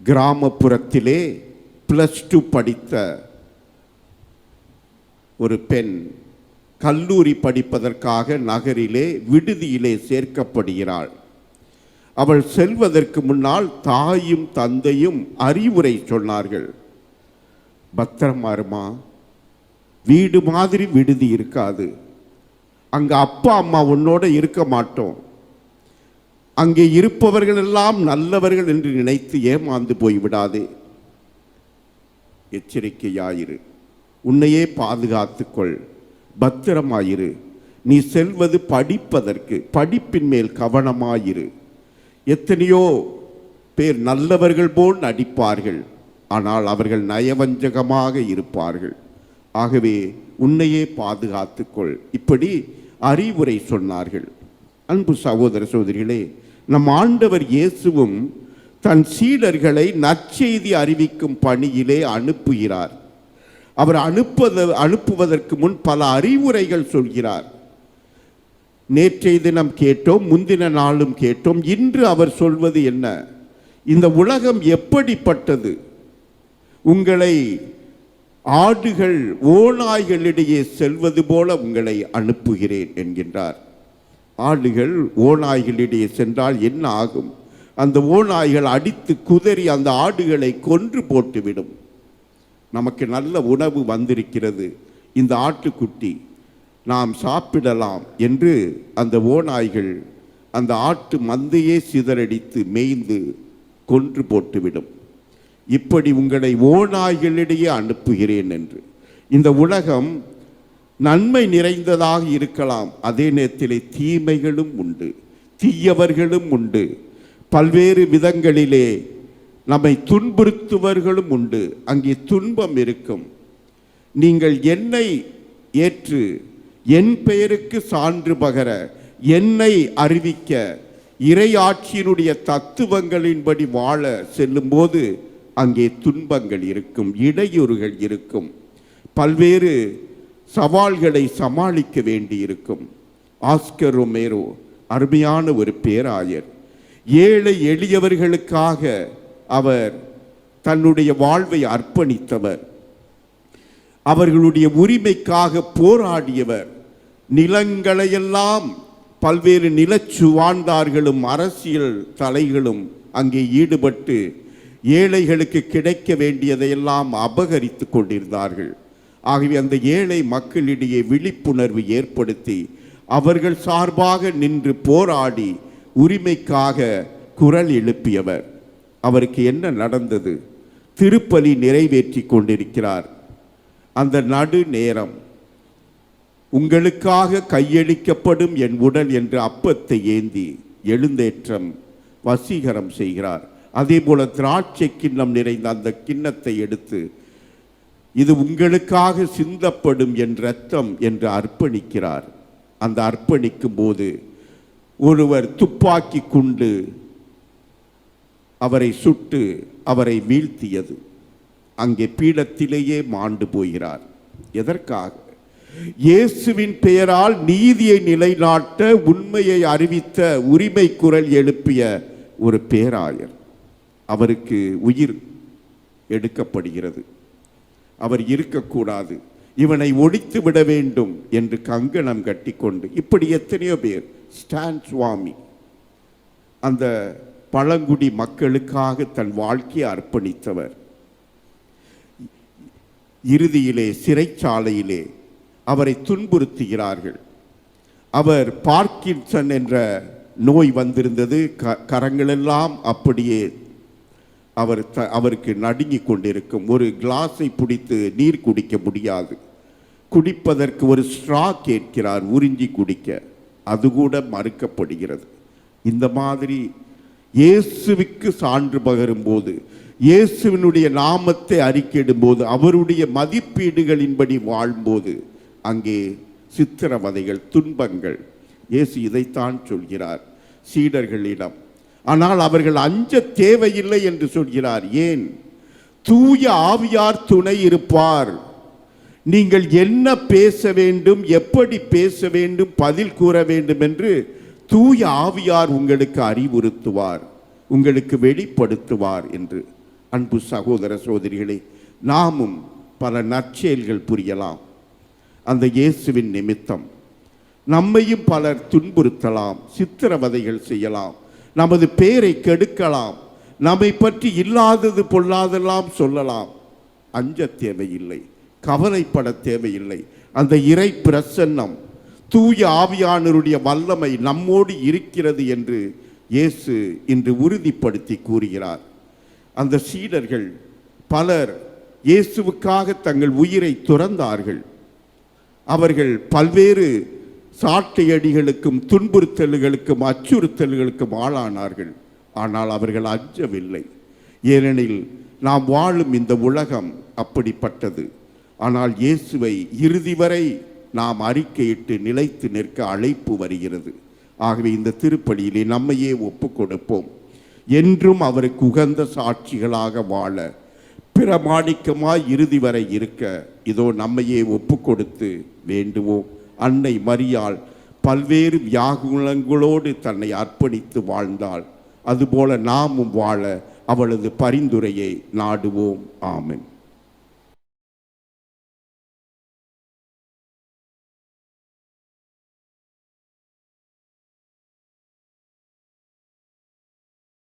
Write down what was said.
கிராமப்புறத்திலே +2 படித்த ஒரு பெண் கல்லூரி படிப்பதற்காக நகரிலே விடுதியிலே சேர்க்கப்படுகிறாள். அவள் செல்வதற்கு முன்னால் தாயும் தந்தையும் அறிவுரை சொன்னார்கள். பத்திரமா இருமா, வீடு மாதிரி விடுதி இருக்காது, அங்க அப்பா அம்மா உன்னோட இருக்க மாட்டோம், அங்கே இருப்பவர்கள் எல்லாம் நல்லவர்கள் என்று நினைத்து ஏமாந்து போய்விடாதே, எச்சரிக்கையாயிரு, உன்னையே பாதுகாத்துக்கொள், பத்திரமாயிரு, நீ செல்வது படிப்பதற்கு, படிப்பின் மேல் கவனமாயிரு. எத்தனையோ பேர் நல்லவர்கள் போல் நடிப்பார்கள், ஆனால் அவர்கள் நயவஞ்சகமாக இருப்பார்கள். ஆகவே உன்னையே பாதுகாத்துக்கொள், இப்படி அறிவுரை சொன்னார்கள். அன்பு சகோதர சகோதரிகளே, நம் ஆண்டவர் இயேசுவும் தன் சீடர்களை நற்செய்தி அறிவிக்கும் பணியிலே அனுப்புகிறார். அவர் அனுப்புவதற்கு முன் பல அறிவுரைகள் சொல்கிறார். நேற்றைய தினம் கேட்டோம், முந்தின நாளும் கேட்டோம். இன்று அவர் சொல்வது என்ன? இந்த உலகம் எப்படிப்பட்டது? உங்களை ஆடுகள் ஓநாய்களிடையே செல்வது போல உங்களை அனுப்புகிறேன் என்கின்றார். ஆடுகள் ஓநாய்களிடையே சென்றால் என்ன ஆகும்? அந்த ஓநாய்கள் அடித்து குதறி அந்த ஆடுகளை கொன்று போட்டுவிடும். நமக்கு நல்ல உணவு வந்திருக்கிறது, இந்த ஆட்டுக்குட்டி நாம் சாப்பிடலாம் என்று அந்த ஓநாய்கள் அந்த ஆட்டு மந்தையே சிதறடித்து மேய்ந்து கொன்று போட்டுவிடும். இப்படி உங்களை ஓநாய்களிடையே அனுப்புகிறேன் என்று. இந்த உலகம் நன்மை நிறைந்ததாக இருக்கலாம், அதே நேரத்தில் தீமைகளும் உண்டு, தீயவர்களும் உண்டு, பல்வேறு விதங்களிலே நம்மை துன்புறுத்துவர்களும் உண்டு. அங்கே துன்பம் இருக்கும். நீங்கள் என்னை ஏற்று என் பெயருக்கு சான்று பகர, என்னை அறிவிக்க, இறையாட்சியினுடைய தத்துவங்களின்படி வாழ செல்லும்போது அங்கே துன்பங்கள் இருக்கும், இடையூறுகள் இருக்கும், பல்வேறு சவால்களை சமாளிக்க வேண்டியிருக்கும். ஆஸ்கர் ரொமேரோ அருமையான ஒரு பேராயர். ஏழை எளியவர்களுக்காக அவர் தன்னுடைய வாழ்வை அர்ப்பணித்தவர், அவர்களுடைய உரிமைக்காக போராடியவர். நிலங்களையெல்லாம் பல்வேறு நிலச்சுவாண்டார்களும் அரசியல் தலைகளும் அங்கே ஈடுபட்டு ஏழைகளுக்கு கிடைக்க வேண்டியதையெல்லாம் அபகரித்து கொண்டிருந்தார்கள். ஆகவே அந்த ஏழை மக்களிடையே விழிப்புணர்வு ஏற்படுத்தி அவர்கள் சார்பாக நின்று போராடி உரிமைக்காக குரல் எழுப்பியவர். அவருக்கு என்ன நடந்தது? திருப்பலி நிறைவேற்றி கொண்டிருக்கிறார். அந்த நடு நேரம் உங்களுக்காக கையளிக்கப்படும் என் உடல் என்ற அப்பத்தை ஏந்தி எழுந்தேற்றம் வசீகரம் செய்கிறார். அதே போல திராட்சை கிண்ணம் நிறைந்த அந்த கிண்ணத்தை எடுத்து இது உங்களுக்காக சிந்தப்படும் என் இரத்தம் என்று அர்ப்பணிக்கிறார். அந்த அர்ப்பணிக்கும் போது ஒருவர் துப்பாக்கி குண்டு அவரை சுட்டு அவரை வீழ்த்தியது. அங்கே பீடத்திலேயே மாண்டு போகிறார். எதற்காக? இயேசுவின் பெயரால் நீதியை நிலைநாட்ட உண்மையை அறிவித்த உரிமை குரல் எழுப்பிய ஒரு பேராயர். அவருக்கு உயிர் எடுக்கப்படுகிறது. அவர் இருக்கக்கூடாது, இவனை ஒழித்து விட வேண்டும் என்று கங்கணம் கட்டிக்கொண்டு, இப்படி எத்தனையோ பேர். ஸ்டான் சுவாமி அந்த பழங்குடி மக்களுக்காக தன் வாழ்க்கையை அர்ப்பணித்தவர். இறுதியிலே சிறைச்சாலையிலே அவரை துன்புறுத்துகிறார்கள். அவர் பார்க்கின்சன் என்ற நோய் வந்திருந்தது. கரங்களெல்லாம் அப்படியே அவருக்கு நடுங்கி கொண்டிருக்கும். ஒரு கிளாஸை பிடித்து நீர் குடிக்க முடியாது. குடிப்பதற்கு ஒரு ஸ்ட்ரா கேட்கிறார், உறிஞ்சி குடிக்க, அது கூட மறுக்கப்படுகிறது. இந்த மாதிரி இயேசுவுக்கு சான்று பகரும் போது, இயேசுவினுடைய நாமத்தை அறிக்கையிடும் போது, அவருடைய மதிப்பீடுகளின்படி வாழும்போது அங்கே சித்திரவதைகள், துன்பங்கள். இயேசு இதைத்தான் சொல்கிறார் சீடர்களிடம். ஆனால் அவர்கள் அஞ்ச தேவையில்லை என்று சொல்கிறார். ஏன்? தூய ஆவியார் துணை இருப்பார். நீங்கள் என்ன பேச வேண்டும், எப்படி பேச வேண்டும், பதில் கூற வேண்டும் என்று தூய ஆவியார் உங்களுக்கு அறிவுறுத்துவார், உங்களுக்கு வெளிப்படுத்துவார் என்று அன்பு சகோதர சகோதரிகளே, நாமும் பல நற்செயல்கள் புரியலாம். அந்த இயேசுவின் நிமித்தம் நம்மையும் பலர் துன்புறுத்தலாம், சித்திரவதைகள் செய்யலாம், நமது பெயரை கெடுக்கலாம், நம்மை பற்றி இல்லாதது பொல்லாதெல்லாம் சொல்லலாம். அஞ்ச தேவையில்லை, கவலைப்பட தேவையில்லை. அந்த இறை பிரசன்னம், தூய ஆவியானவருடைய வல்லமை நம்மோடு இருக்கிறது என்று இயேசு இன்று உறுதிப்படுத்தி கூறுகிறார். அந்த சீடர்கள் பலர் இயேசுவுக்காக தங்கள் உயிரை துறந்தார்கள். அவர்கள் பல்வேறு சாட்டையடிகளுக்கும் துன்புறுத்தல்களுக்கும் அச்சுறுத்தல்களுக்கும் ஆளானார்கள். ஆனால் அவர்கள் அஞ்சவில்லை. ஏனெனில் நாம் வாழும் இந்த உலகம் அப்படிப்பட்டது. ஆனால் இயேசுவை இறுதி வரை நாம் அறிக்கையிட்டு நிலைத்து நிற்க அழைப்பு வருகிறது. ஆகவே இந்த திருப்பலியிலே நம்மையே ஒப்பு கொடுப்போம். என்றும் அவருக்கு உகந்த சாட்சிகளாக வாழ, பிரமாணிக்கமாய் இறுதி வரை இருக்க இதோ நம்மையே ஒப்பு கொடுத்து வேண்டுவோம். அன்னை மரியாள் பல்வேறு வியாகுலங்களோடு தன்னை அர்ப்பணித்து வாழ்ந்தாள். அதுபோல நாமும் வாழ அவளது பரிந்துரையை நாடுவோம். ஆமென்.